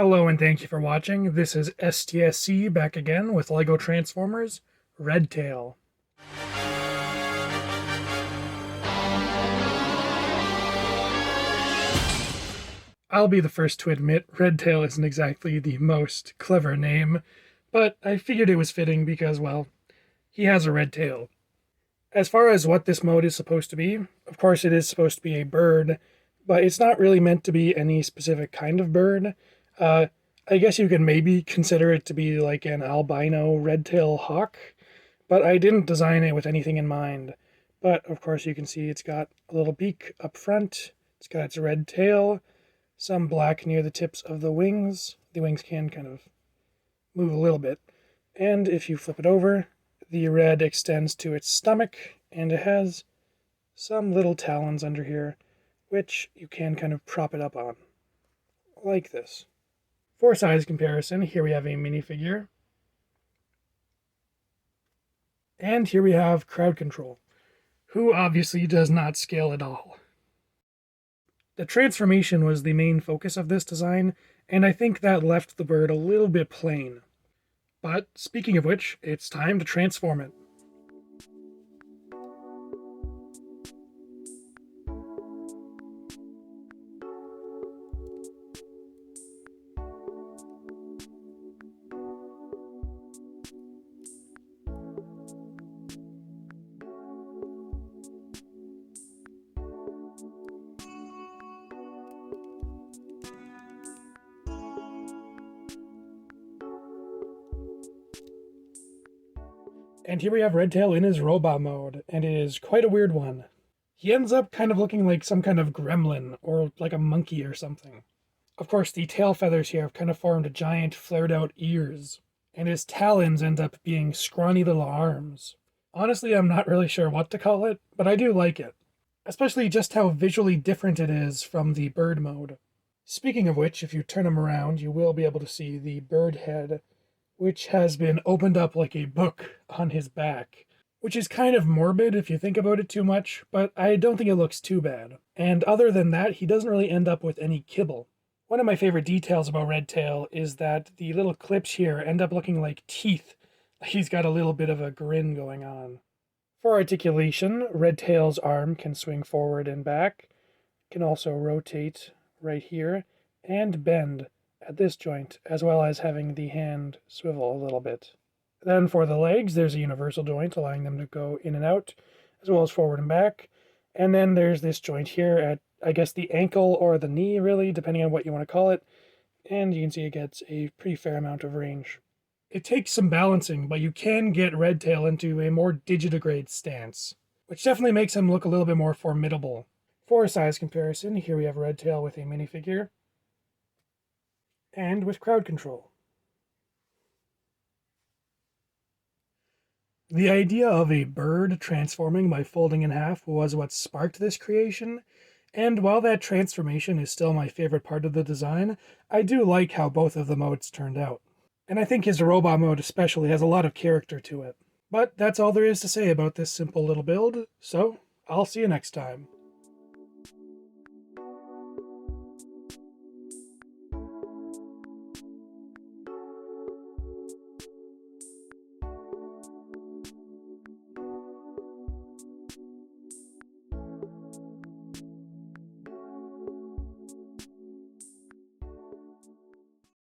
Hello and thank you for watching. This is STSC back again with LEGO Transformers Red Tail. I'll be the first to admit Red Tail isn't exactly the most clever name, but I figured it was fitting because, well, he has a red tail. As far as what this mode is supposed to be, of course it is supposed to be a bird, but it's not really meant to be any specific kind of bird. I guess you could maybe consider it to be like an albino red-tail hawk, but I didn't design it with anything in mind. But of course you can see it's got a little beak up front, it's got its red tail, some black near the tips of the wings. The wings can kind of move a little bit. And if you flip it over, the red extends to its stomach, and it has some little talons under here, which you can kind of prop it up on, like this. For size comparison, here we have a minifigure. And here we have Crowd Control, who obviously does not scale at all. The transformation was the main focus of this design, and I think that left the bird a little bit plain. But speaking of which, it's time to transform it. And here we have Red Tail in his robot mode, and it is quite a weird one. He ends up kind of looking like some kind of gremlin, or like a monkey or something. Of course, the tail feathers here have kind of formed giant flared out ears, and his talons end up being scrawny little arms. Honestly, I'm not really sure what to call it, but I do like it. Especially just how visually different it is from the bird mode. Speaking of which, if you turn him around, you will be able to see the bird head, which has been opened up like a book on his back, which is kind of morbid if you think about it too much, but I don't think it looks too bad. And other than that, he doesn't really end up with any kibble. One of my favorite details about Red Tail is that the little clips here end up looking like teeth. He's got a little bit of a grin going on. For articulation, Red Tail's arm can swing forward and back, can also rotate right here, and bend at this joint, as well as having the hand swivel a little bit. Then for the legs, there's a universal joint allowing them to go in and out, as well as forward and back. And then there's this joint here at, I guess, the ankle or the knee, really, depending on what you want to call it. And you can see it gets a pretty fair amount of range. It takes some balancing, but you can get Red Tail into a more digitigrade stance, which definitely makes him look a little bit more formidable. For a size comparison, here we have Red Tail with a minifigure, and with crowd control. The idea of a bird transforming by folding in half was what sparked this creation, and while that transformation is still my favorite part of the design, I do like how both of the modes turned out. And I think his robot mode especially has a lot of character to it. But that's all there is to say about this simple little build, so I'll see you next time.